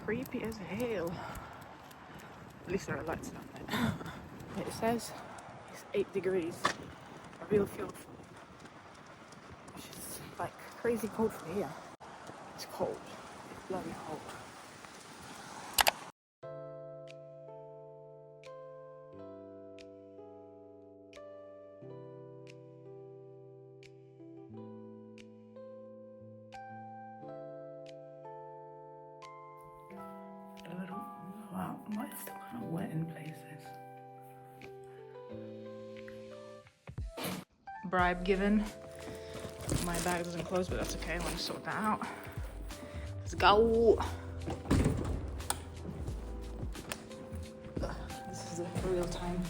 creepy as hell. At least there are lights down there. It says it's 8 degrees, a real feel, which is like crazy cold for here. It's cold, it's bloody cold. Wow, it's still kind of wet in places. Bribe given. My bag doesn't close, but that's okay. I want to sort that out. Let's go. This is the real time.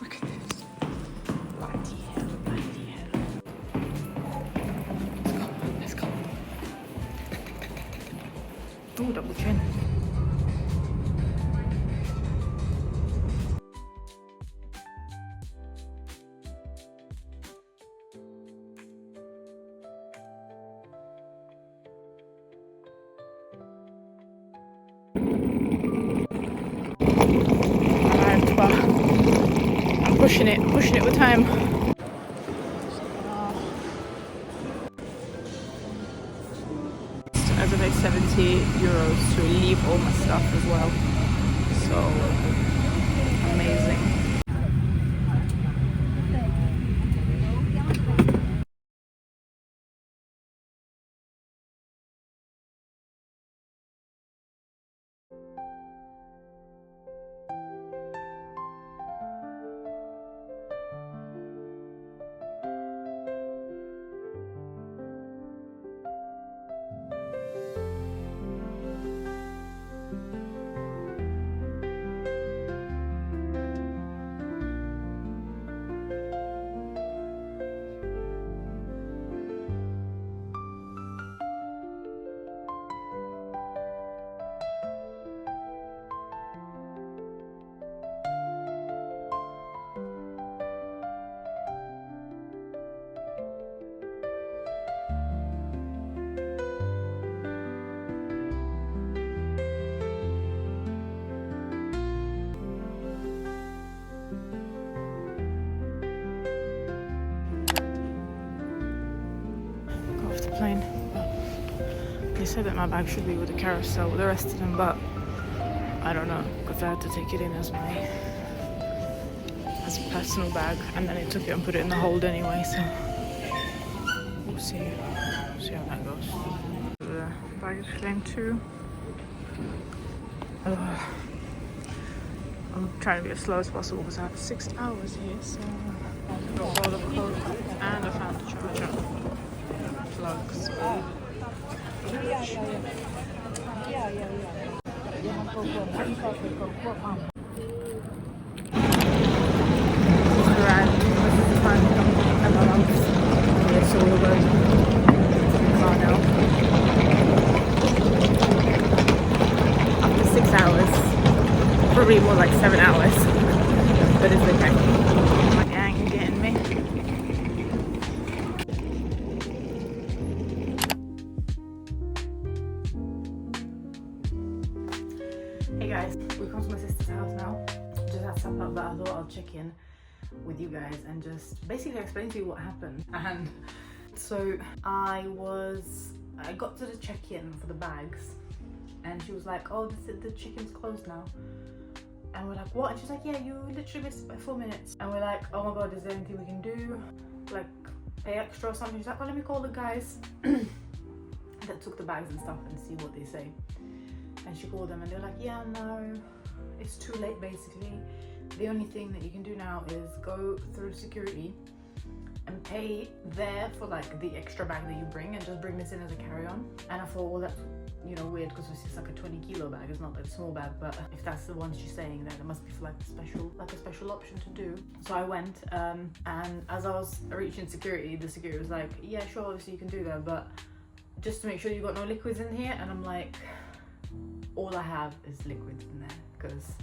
Look at this. Bloody hell, bloody hell. Let's go. Oh, double chin. I'm pushing it with time. I paid 70 euros to leave all my stuff as well. So amazing. Plane. They said that my bag should be with the carousel with the rest of them, but I don't know because I had to take it in as a personal bag, and then I took it and put it in the hold anyway. So we'll see how that goes. The baggage claim too. I'm trying to be as slow as possible because I have 6 hours here. So I've got all the clothes and I found the charger. Plugs. After 6 hours, probably more like 7 hours, but it's okay. My gang is getting me. Hey guys, we come to my sister's house now. Just had supper, but I thought I'll check in with you guys and just basically explain to you what happened. And so I got to the check-in for the bags, and she was like, "Oh, the check-in's closed now." And we're like, "What?" And she's like, "Yeah, you literally missed it by 4 minutes." And we're like, "Oh my god, is there anything we can do? Like, pay extra or something?" She's like, "Well, let me call the guys that took the bags and stuff and see what they say." And she called them and they're like, "Yeah, no, it's too late basically. The only thing that you can do now is go through security and pay there for like the extra bag that you bring and just bring this in as a carry-on." And I thought, well, that's, you know, weird because it's like a 20-kilo bag. It's not like a small bag, but if that's the one she's saying, then it must be for like a special option to do. So I went, and as I was reaching security, the security was like, "Yeah, sure, obviously you can do that, but just to make sure you got no liquids in here." And I'm like, all I have is liquids in there because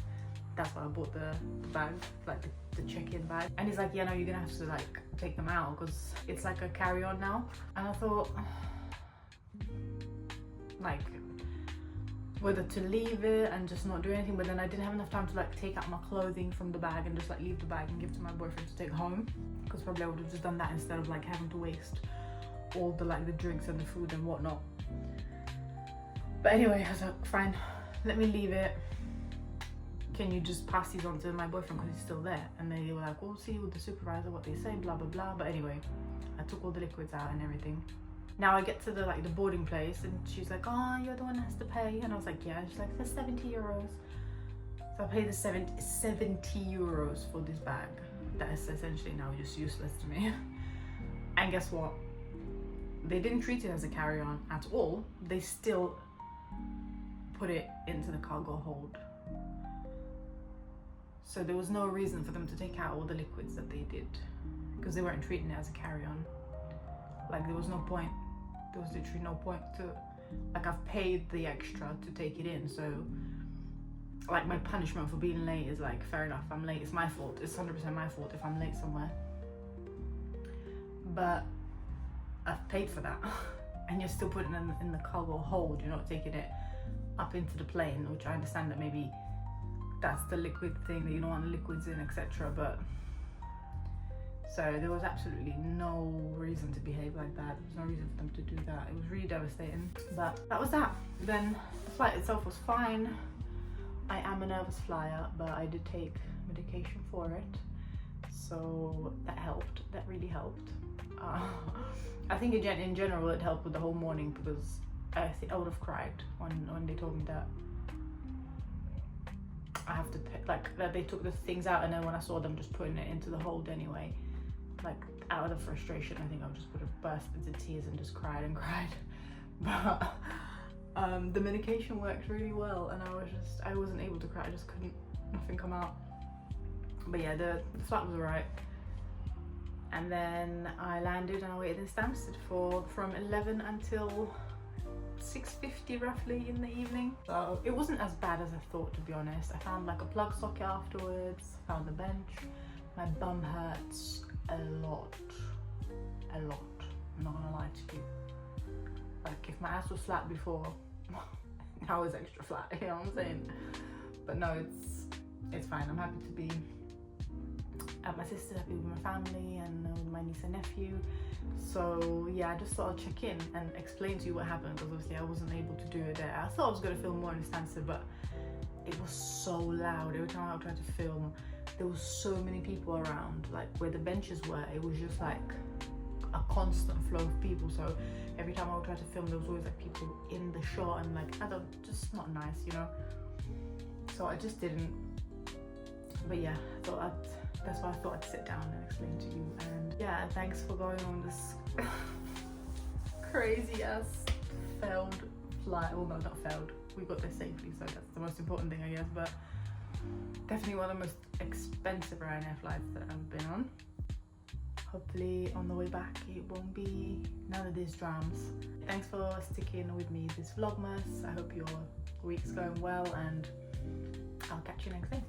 that's why I bought the bag, like the check-in bag. And he's like, yeah, no, you're gonna have to like take them out because it's like a carry-on now. And I thought, like, whether to leave it and just not do anything, but then I didn't have enough time to like take out my clothing from the bag and just like leave the bag and give to my boyfriend to take home, because probably I would have just done that instead of like having to waste all the like the drinks and the food and whatnot. But anyway, I was like, fine, let me leave it. Can you just pass these on to my boyfriend because he's still there? And they were like, we'll see with the supervisor what they say, blah blah blah. But anyway, I took all the liquids out and everything. Now I get to the like the boarding place and she's like, oh, you're the one that has to pay. And I was like, yeah. And she's like, there's 70 euros. So I paid the 70 euros for this bag that is essentially now just useless to me. And guess what? They didn't treat it as a carry-on at all. They still put it into the cargo hold. So there was no reason for them to take out all the liquids that they did, because they weren't treating it as a carry-on. Like, there was no point. There was literally no point to, like, I've paid the extra to take it in, so like my punishment for being late is like, fair enough, I'm late, it's my fault, it's 100% my fault if I'm late somewhere, but I've paid for that. And you're still putting it in the cargo hold, you're not taking it up into the plane, which I understand that maybe that's the liquid thing that you don't want the liquids in, etc. But so there was absolutely no reason to behave like that. There was no reason for them to do that. It was really devastating. But that was that. Then the flight itself was fine. I am a nervous flyer, but I did take medication for it, so that helped. That really helped. I think in general it helped with the whole morning, because I think I would have cried when they told me that I have to pay, like that they took the things out, and then when I saw them just putting it into the hold anyway, like out of frustration, I think I just would have burst into tears and just cried and cried. But the medication worked really well, and I wasn't able to cry. I just couldn't, nothing come out. But yeah, the flight was alright. And then I landed and I waited in Stansted from 11 until 6:50 roughly in the evening. So it wasn't as bad as I thought, to be honest. I found like a plug socket afterwards, found the bench. My bum hurts a lot. I'm not gonna lie to you. Like, if my ass was flat before, now it's extra flat, you know what I'm saying? But no, it's fine. I'm happy to be at my sister's, happy with my family and with my niece and nephew. So yeah, I just thought I'd check in and explain to you what happened, because obviously I wasn't able to do it there. I thought I was going to film more in Stansted, but it was so loud. Every time I tried to film, there was so many people around, like where the benches were, it was just like a constant flow of people. So every time I would try to film, there was always like people in the shot, and like, I don't, just not nice, you know? So I just didn't. But yeah, that's why I thought I'd sit down and explain to you. And yeah, thanks for going on this crazy ass failed flight. Well, no, not failed. We got there safely, so that's the most important thing, I guess. But definitely one of the most expensive Ryanair flights that I've been on. Hopefully on the way back it won't be none of these drams. Thanks for sticking with me this Vlogmas. I hope your week's going well, and I'll catch you next day.